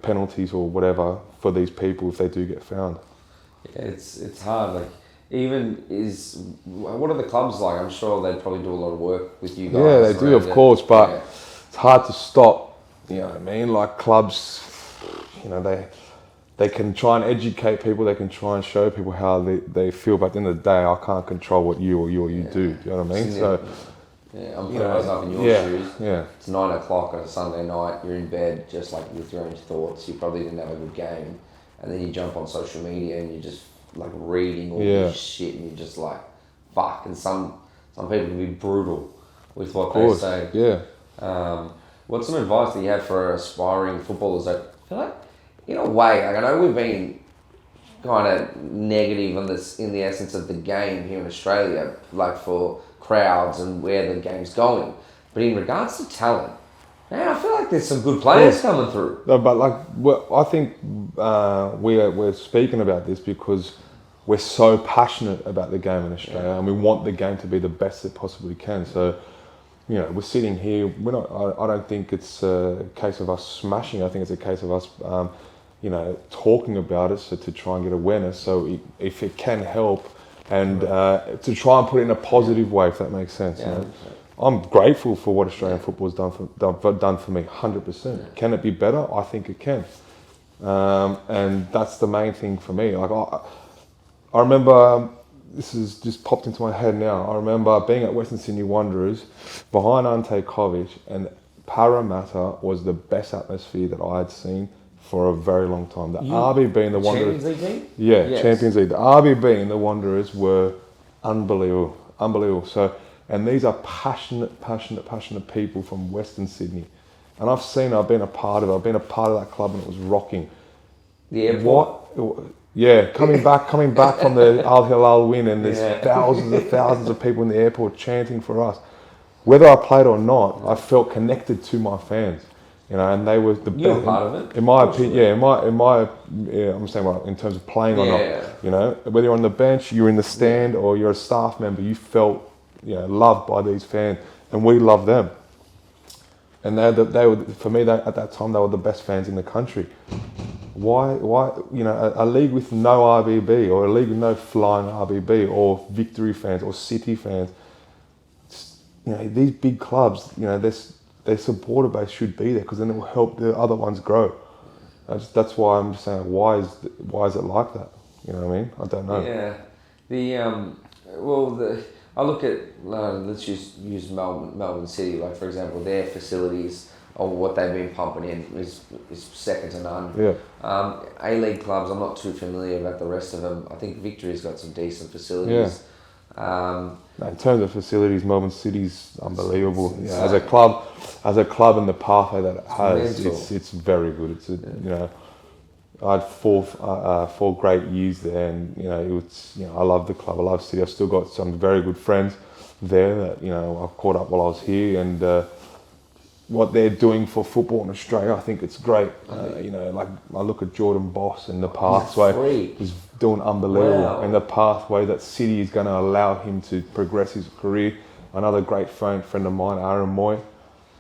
penalties or whatever for these people if they do get found. Yeah, it's hard. Like, what are the clubs like? I'm sure they probably do a lot of work with you guys. Yeah, they do, of course, but it's hard to stop. You know what I mean? Like clubs, they can try and educate people, they can try and show people how they feel, but at the end of the day, I can't control what you do. Do you know what I mean? So, I'm putting myself in your shoes. Yeah. It's 9 o'clock on a Sunday night, you're in bed just like with your own thoughts, you probably didn't have a good game, and then you jump on social media and you're just like reading all this shit, and you're just like, fuck, and some people can be brutal with what they say. Yeah. What's some advice that you have for aspiring footballers that feel like, in a way, like I know we've been kind of negative on this in the essence of the game here in Australia, like for crowds and where the game's going. But in regards to talent, man, I feel like there's some good players coming through. No, but I think we're speaking about this because we're so passionate about the game in Australia, and we want the game to be the best it possibly can. So, we're sitting here. I don't think it's a case of us smashing. I think it's a case of us, talking about it, so to try and get awareness. So if it can help, and to try and put it in a positive way, if that makes sense. Yeah. I'm grateful for what Australian football has done for me, 100%. Yeah. Can it be better? I think it can, and that's the main thing for me. Like I remember. This has just popped into my head now. I remember being at Western Sydney Wanderers behind Ante Kovic, and Parramatta was the best atmosphere that I had seen for a very long time. The RBB and the Wanderers... Champions League team? Yeah, yes. Champions League. The RBB and the Wanderers were unbelievable. So, and these are passionate people from Western Sydney. And I've been a part of it. I've been a part of that club, and it was rocking. The airport? Yeah, coming back from the Al Hilal win, and there's thousands of people in the airport chanting for us. Whether I played or not, I felt connected to my fans, and they were the best. You're part of it. In my opinion, I'm saying in terms of playing or not. Whether you're on the bench, you're in the stand, or you're a staff member, you felt loved by these fans, and we love them. And they were for me at that time, they were the best fans in the country. Why, a league with no RBB, or a league with no flying RBB, or Victory fans, or City fans, these big clubs, their supporter base should be there, because then it will help the other ones grow. That's why I'm just saying, why is it like that? You know what I mean? I don't know. Yeah. I look at, let's use Melbourne City, like for example, their facilities, or what they've been pumping in is second to none. Yeah. A-League clubs, I'm not too familiar about the rest of them. I think Victory's got some decent facilities. Yeah. In terms of facilities, Melbourne City's unbelievable. As a club and the pathway that it has, it's very good. I had four great years there, and I love the club. I love City. I've still got some very good friends there that I've caught up while I was here, and what they're doing for football in Australia. I think it's great. You know, like I look at Jordan Boss and the pathway. He's doing unbelievable. Wow. And the pathway that City is going to allow him to progress his career. Another great friend of mine, Aaron Moy.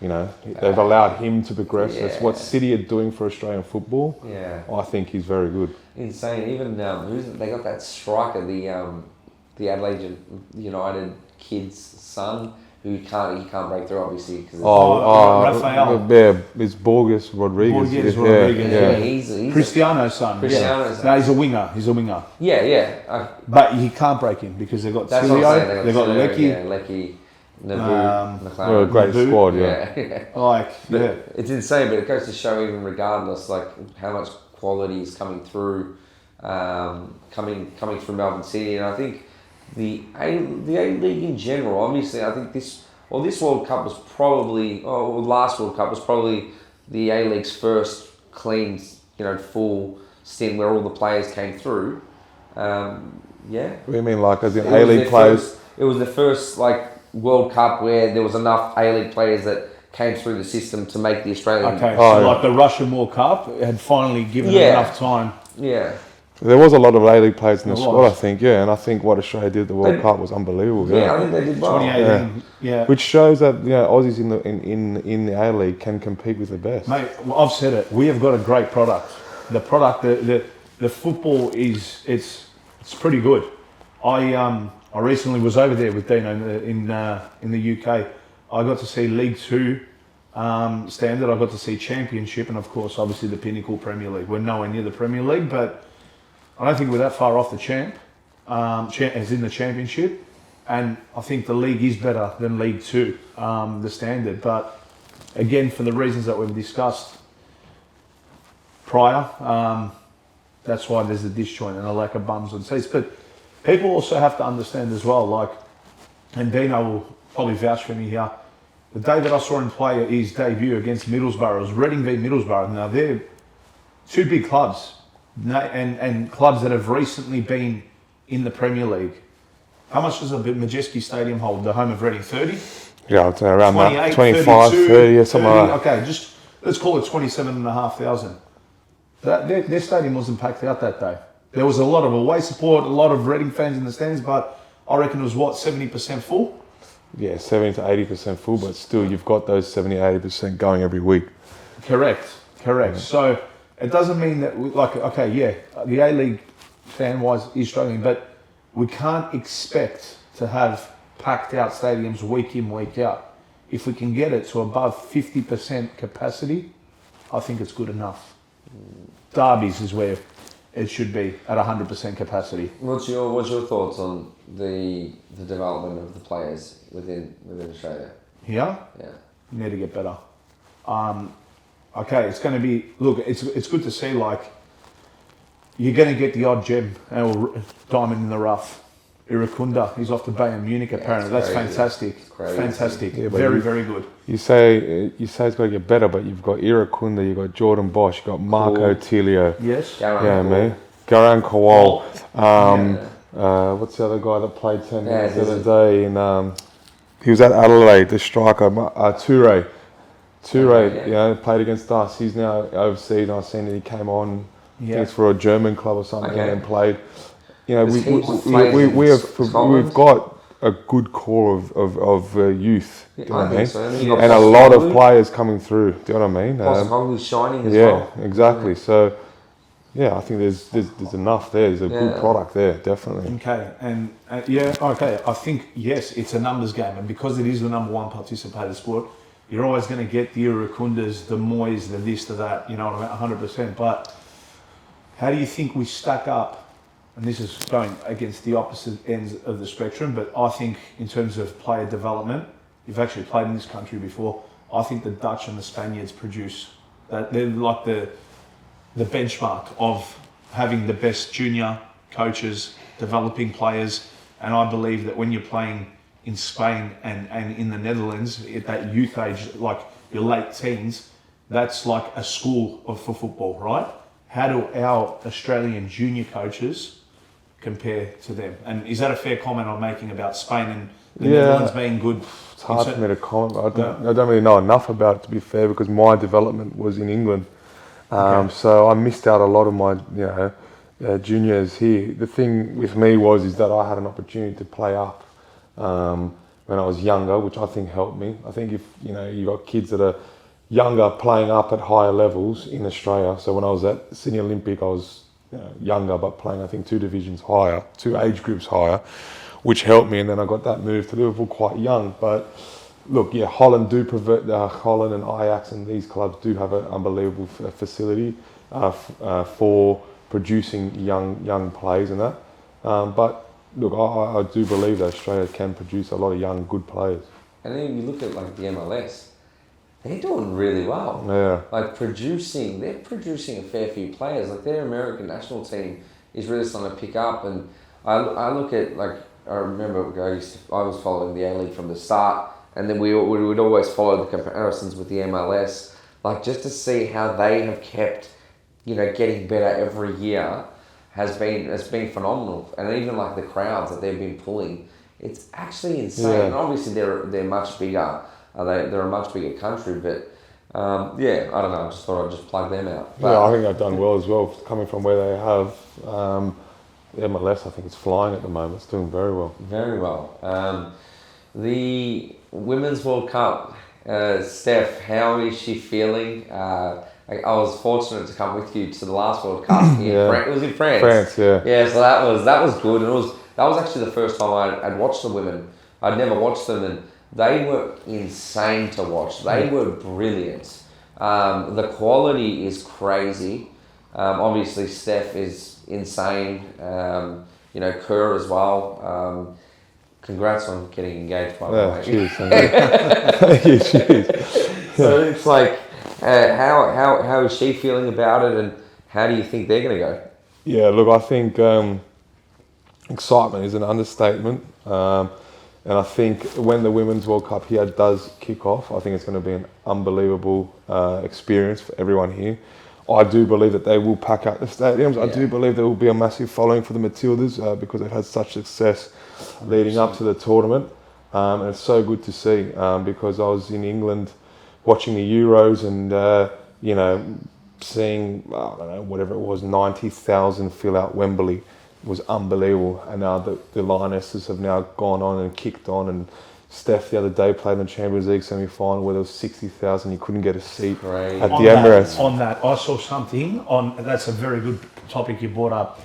You know, they've allowed him to progress. That's what City are doing for Australian football. Yeah. I think he's very good. Insane. Even they got that striker, the Adelaide United kid's son, who can't break through obviously because Rafael. Yeah, it's Borges Rodriguez. Yeah, he's Cristiano's son. Cristiano's son. No, he's a winger. Yeah. But he can't break in because they've got That's what I'm saying. Cilio, they've got Lecky. Yeah, Lecky, Naboo, Well, a great Naboo. squad, yeah. It's insane, but it goes to show even regardless, like how much quality is coming through, coming through Melbourne City, and I think the A League in general. Obviously, I think this World Cup was probably, last World Cup was probably the A League's first clean, full stint where all the players came through. Yeah. What do you mean, like as in A League players? It was the first World Cup where there was enough A League players that came through the system to make the Australian. Okay, like the Russian World Cup had finally given them enough time. Yeah. There was a lot of A League players in the squad, I think, and I think what Australia did at the World Cup was unbelievable. Yeah, I think they did well. 2018, yeah. Which shows that Aussies in the A League can compete with the best. Mate, I've said it. We have got a great product. The product, the football it's pretty good. I recently was over there with Dino in the UK. I got to see League Two standard. I got to see Championship, and of course, obviously the pinnacle Premier League. We're nowhere near the Premier League, but I don't think we're that far off the champ. As in the Championship, and I think the league is better than League Two, the standard. But again, for the reasons that we've discussed prior, that's why there's a disjoint and a lack of bums on seats. But people also have to understand as well, and Dino will probably vouch for me here, the day that I saw him play his debut against Middlesbrough, it was Reading v Middlesbrough. Now, they're two big clubs, and clubs that have recently been in the Premier League. How much does a Majeski Stadium hold? The home of Reading, 30? Yeah, I'd say around 28, that, 25, 30 or something like that. Okay, just let's call it 27,500. Their stadium wasn't packed out that day. There was a lot of away support, a lot of Reading fans in the stands, but I reckon it was 70% full? Yeah, 70 to 80% full, but still you've got those 70, 80% going every week. Correct. Yeah. So it doesn't mean that, the A-League fan-wise is struggling, but we can't expect to have packed out stadiums week in, week out. If we can get it to above 50% capacity, I think it's good enough. Derbies is where it should be at 100% capacity. What's your thoughts on the development of the players within Australia? Yeah? Yeah. You need to get better. It's going to be, look, it's good to see, you're going to get the odd gem or diamond in the rough. Irukunda, he's off to Bayern Munich apparently. That's fantastic. Fantastic. Yeah, very, very good. You say it's got to get better, but you've got Irukunda, you've got Jordan Bosch, you've got Marco Tilio. Yes. Man. Garan Kowal. What's the other guy that played 10 minutes the other day? He was at Adelaide, the striker, Toure. Played against us. He's now overseas. I've seen that he came on. I think it's for a German club or something and played. We've got a good core of youth. Do you know what I mean? So. And a lot of players coming through. Do you know what I mean? Boscoglu's shining as well. Yeah, exactly. So, I think there's enough there. There's a good product there, definitely. Okay, and I think, yes, it's a numbers game, and because it is the number one participated sport, you're always going to get the Irakundas, the Moyes, the this, the that, you know what I mean, 100%. But how do you think we stack up? And this is going against the opposite ends of the spectrum, but I think in terms of player development, you've actually played in this country before, I think the Dutch and the Spaniards produce, they're like the benchmark of having the best junior coaches, developing players, and I believe that when you're playing in Spain and in the Netherlands, at that youth age, like your late teens, that's like a school for football, right? How do our Australian junior coaches compare to them? And is that a fair comment I'm making about Spain and The Netherlands being good. It's hard for me to comment. I don't really know enough about it, to be fair, because my development was in England. So I missed out a lot of my, juniors here. The thing with me is that I had an opportunity to play up when I was younger, which I think helped me. I think if you got kids that are younger playing up at higher levels in Australia. So when I was at Sydney Olympic, I was younger, but playing I think 2 divisions higher, 2 age groups higher, which helped me. And then I got that move to Liverpool quite young. But look, Holland Holland and Ajax and these clubs do have an unbelievable facility for producing young players and that. But look, I do believe that Australia can produce a lot of young, good players. And then you look at like the MLS, they're doing really well. Yeah. Like they're producing a fair few players. Like their American national team is really starting to pick up. And I look at I remember I was following the A-League from the start, and then we would always follow the comparisons with the MLS, like just to see how they have kept, getting better every year has been phenomenal. And even like the crowds that they've been pulling, it's actually insane. Yeah. And obviously they're much bigger. They're a much bigger country, but I don't know. I just thought I'd just plug them out. But, I think they've done well as well, coming from where they have. The MLS, I think it's flying at the moment. It's doing very well. Very well. The Women's World Cup, Steph, how is she feeling? I was fortunate to come with you to the last World Cup. It was in France. France, yeah. Yeah, so that was good. And that was actually the first time I'd watched the women. I'd never watched them, and they were insane to watch. They were brilliant. The quality is crazy. Obviously, Steph is insane. Kerr as well. Congrats on getting engaged, by the way. Cheers. Thank you. Cheers. So it's like, how is she feeling about it, and how do you think they're going to go? Yeah, look, I think excitement is an understatement. And I think when the Women's World Cup here does kick off, I think it's going to be an unbelievable experience for everyone here. I do believe that they will pack out the stadiums. I do believe there will be a massive following for the Matildas because they've had such success leading up to the tournament. And it's so good to see because I was in England watching the Euros and, seeing, whatever it was, 90,000 fill out Wembley was unbelievable. And now the Lionesses have now gone on and kicked on, and Steph the other day played in the Champions League semi-final where there was 60,000. You couldn't get a seat at the Emirates. On that, I saw something that's a very good topic you brought up.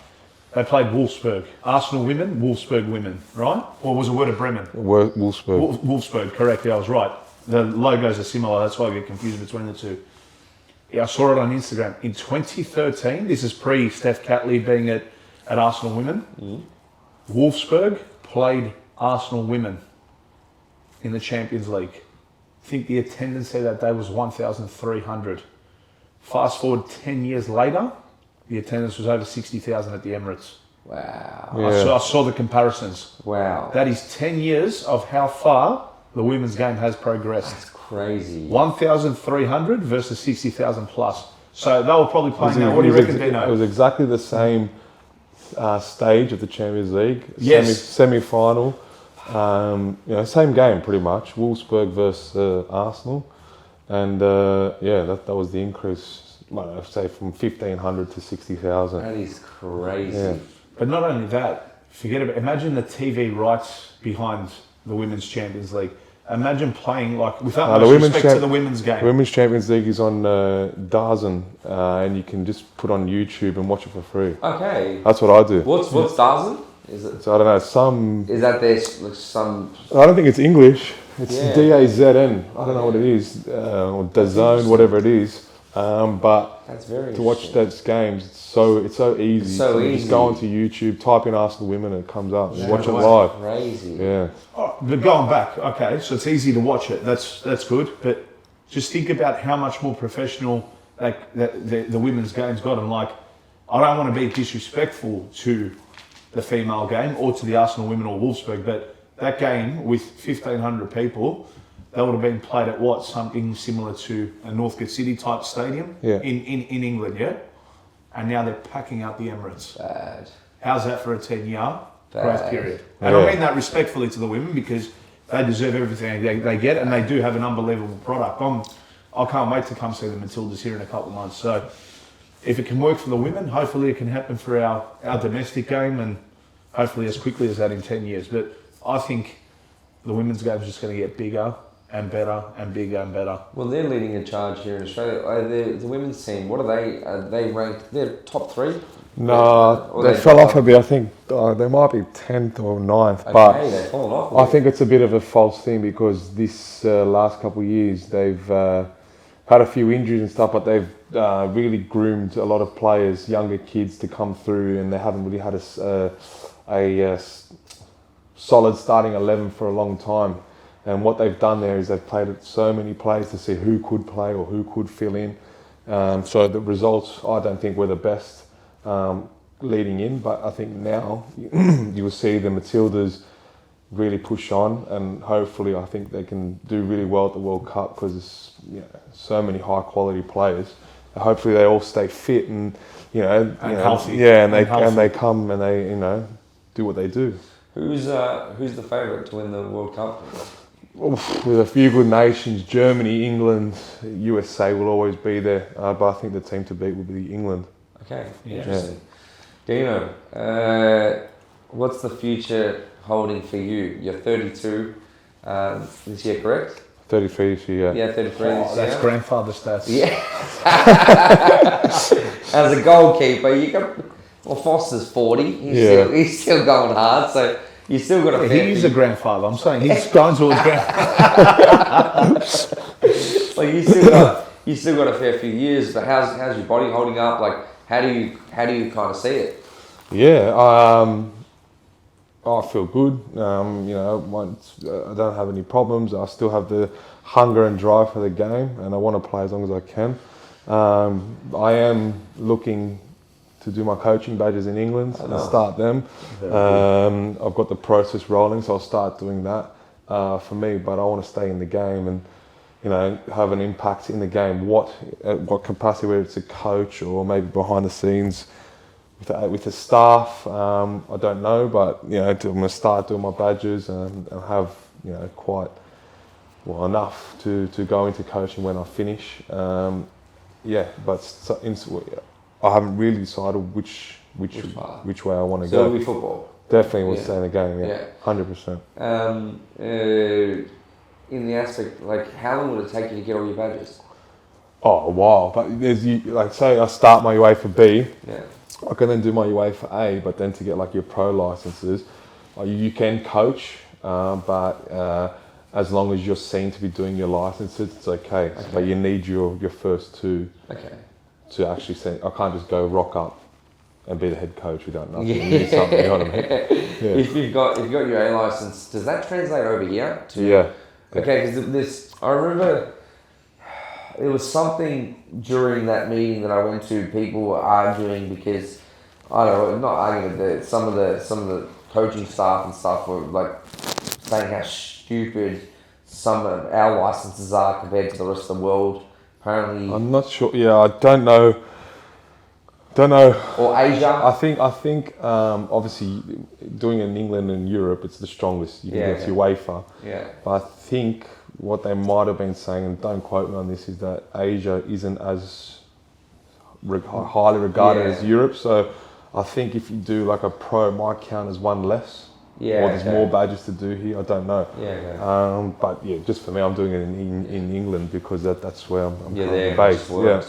They played Wolfsburg. Arsenal women, Wolfsburg women, right? Or was it Werder Bremen? Wolfsburg. Wolfsburg, correct. Yeah, I was right. The logos are similar. That's why I get confused between the two. Yeah, I saw it on Instagram. In 2013, this is pre-Steph Catley being at Arsenal women. Wolfsburg played Arsenal women in the Champions League. I think the attendance there that day was 1,300. Fast forward 10 years later, the attendance was over 60,000 at the Emirates. Wow. Yeah. I saw the comparisons. Wow. That is 10 years of how far the women's game has progressed. That's crazy. 1,300 versus 60,000 plus. So they were probably playing now. What do you reckon, Dino? It was exactly the same stage of the Champions League. Yes. Semi-final. Same game pretty much. Wolfsburg versus Arsenal. And that was the increase, I'd say from 1,500 to 60,000. That is crazy. Yeah. But not only that, imagine the TV rights behind the Women's Champions League. Imagine playing without much respect to the women's game. The Women's Champions League is on DAZN, and you can just put on YouTube and watch it for free. Okay. That's what I do. What's DAZN? Is it? So I don't know, Is that their some? I don't think it's English. It's DAZN. I don't know what it Okay. is, or DAZN, whatever it is. But That's very to watch those games, it's so easy. So You easy. just go onto YouTube, type in Arsenal Women, and it comes up. And watch it That's live. Crazy. Yeah. Oh, but going back, okay, so it's easy to watch it. That's good. But just think about how much more professional the women's game's got. And I don't want to be disrespectful to the female game or to the Arsenal women or Wolfsburg, but that game with 1,500 people, that would have been played at something similar to a Northcote City type stadium in England, yeah? And now they're packing out the Emirates. Bad. How's that for a 10-year? growth period. And I mean that respectfully to the women because they deserve everything they get and they do have an unbelievable product. I can't wait to come see the Matildas here in a couple of months. So if it can work for the women, hopefully it can happen for our domestic game and hopefully as quickly as that in 10 years. But I think the women's game is just going to get bigger and better and bigger and better. Well, they're leading a charge here in Australia. The women's team, what are they? Are they ranked? They're top 3? No, they fell off a bit. I think they might be 10th or 9th. Okay, but they've fallen off. I think it's a bit of a false thing because this last couple of years they've had a few injuries and stuff, but they've really groomed a lot of players, younger kids, to come through, and they haven't really had a solid starting 11 for a long time. And what they've done there is they've played so many players to see who could play or who could fill in. So the results, I don't think, were the best leading in, but I think now you will see the Matildas really push on, and hopefully I think they can do really well at the World Cup because there's so many high quality players. Hopefully they all stay fit and healthy. Yeah, and they come and they do what they do. Who's the favourite to win the World Cup? With a few good nations, Germany, England, USA will always be there, but I think the team to beat will be England. Okay, interesting. Dino, what's the future holding for you? You're 32 this year, correct? 33 this year, Yeah, 33 this year. That's grandfather stats. Yeah. As a goalkeeper, you got... Well, Foster's 40. He's still going hard, so you still got a fair He's a grandfather. I'm saying he's going towards grandfather. Well, you still got a fair few years, but how's your body holding up? Like, how do you kind of see it? Yeah, I feel good. I don't have any problems. I still have the hunger and drive for the game, and I want to play as long as I can. I am looking to do my coaching badges in England and start them. I've got the process rolling, so I'll start doing that for me. But I want to stay in the game and have an impact in the game. What capacity, whether it's a coach or maybe behind the scenes with the staff, I don't know. But I'm going to start doing my badges and have quite enough to go into coaching when I finish. I haven't really decided which way I want to go. So it'll be football. Definitely will stay in the game. 100%. In the aspect, like, how long would it take you to get all your badges? Oh, a while. But say I start my UEFA B. Yeah. I can then do my UEFA A, but then to get like your pro licenses, you can coach, but as long as you're seen to be doing your licenses, it's okay. But you need your first two. Okay. To actually say, I can't just go rock up and be the head coach without nothing. You need something, you know what I mean? Yeah. If you've got your A license, does that translate over here? Okay, because I remember there was something during that meeting that I went to. People were arguing because not arguing, but some of the coaching staff and stuff were like saying how stupid some of our licenses are compared to the rest of the world. Apparently, I'm not sure. Yeah, I don't know. Or Asia. I think obviously doing it in England and Europe, it's the strongest. You can get to UEFA. Yeah. But I think what they might have been saying, and don't quote me on this, is that Asia isn't as highly regarded as Europe. So I think if you do like a pro, it might count as one less. Yeah. Or there's more badges to do here. I don't know. Yeah. But just for me, I'm doing it in England because that's where I'm there based. Yeah.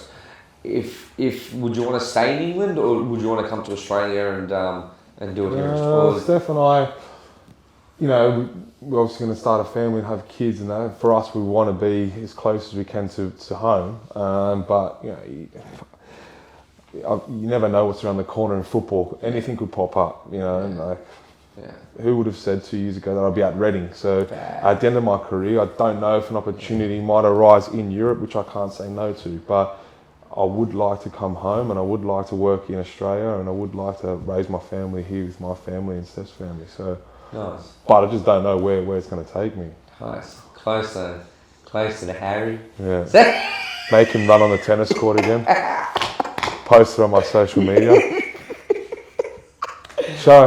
If would you want to stay in England or would you want to come to Australia and do it here? Steph and I, we're obviously going to start a family and have kids, and that. For us, we want to be as close as we can to home. But you never know what's around the corner in football. Anything could pop up. Who would have said 2 years ago that I'd be at Reading? So at the end of my career, I don't know if an opportunity might arise in Europe, which I can't say no to. But I would like to come home, and I would like to work in Australia, and I would like to raise my family here with my family and Steph's family. So, nice. But I just don't know where it's going to take me. Nice, closer to Harry. Yeah. Make him run on the tennis court again. Post it on my social media.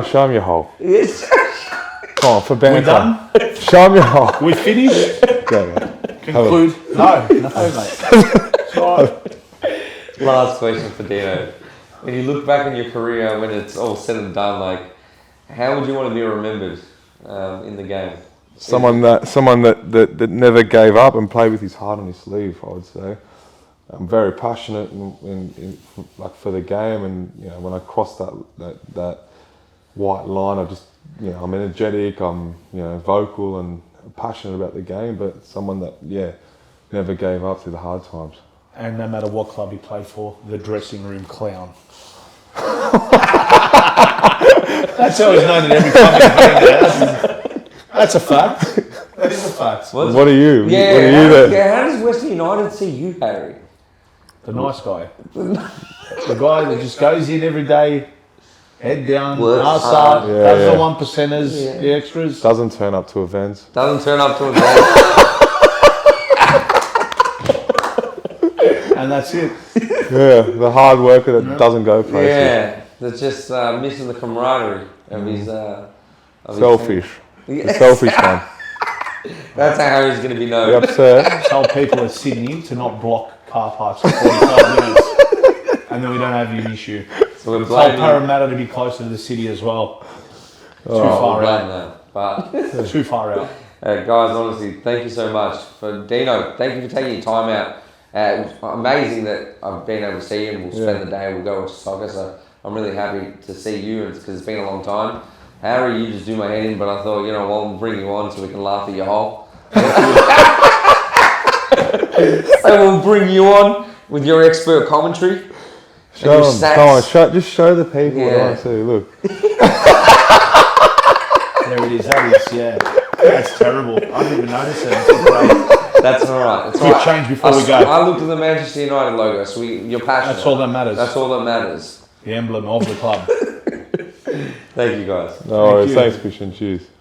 show him your hole. Yes. Come on, for banter. We done? Show him your hole. We finished? Go, mate. Conclude? No, mate. Last question for Dino. When you look back on your career, when it's all said and done, like, how would you want to be remembered in the game? Someone that never gave up and played with his heart on his sleeve, I would say. I'm very passionate like for the game, and you know, when I cross that white line, I'm energetic, I'm vocal and passionate about the game, but someone that never gave up through the hard times. And no matter what club he played for, the dressing room clown. That's how he's known at every club. That's a fact. That is a fact. What are you? Yeah, what are you how does Western United see you, Harry? The nice guy. The guy that just goes in every day, head down, ass up, does the one percenters, the extras. Doesn't turn up to events. Doesn't turn up to events. And that's it. Yeah, the hard worker that doesn't go places. Yeah, that's just missing the camaraderie of his. Selfish. His The selfish one. That's how Harry's going to be known. Yep, sir. Tell people at Sydney to not block car parks for 45 minutes. And then we don't have an issue. So we're Tell blaming Parramatta to be closer to the city as well. Too we're far blaming out. that. But Too far out. guys, honestly, thank you so much for Dino. Thank you for taking your time out. Amazing that I've been able to see you, and we'll spend the day. We'll go watch soccer. So I'm really happy to see you, because it's been a long time. Harry, you just do my head in, but I thought, we'll bring you on so we can laugh at your hole. And we'll bring you on with your expert commentary. Show them. Come on, just show the people what I want to see. Look. There it is. That is, that's terrible. I didn't even notice it. That's all right. It's all We'll right. change before we go. I looked at the Manchester United logo, so you're passionate. That's all that matters. That's all that matters. The emblem of the club. Thank you, guys. No worries. you. Thanks, Christian. Cheers.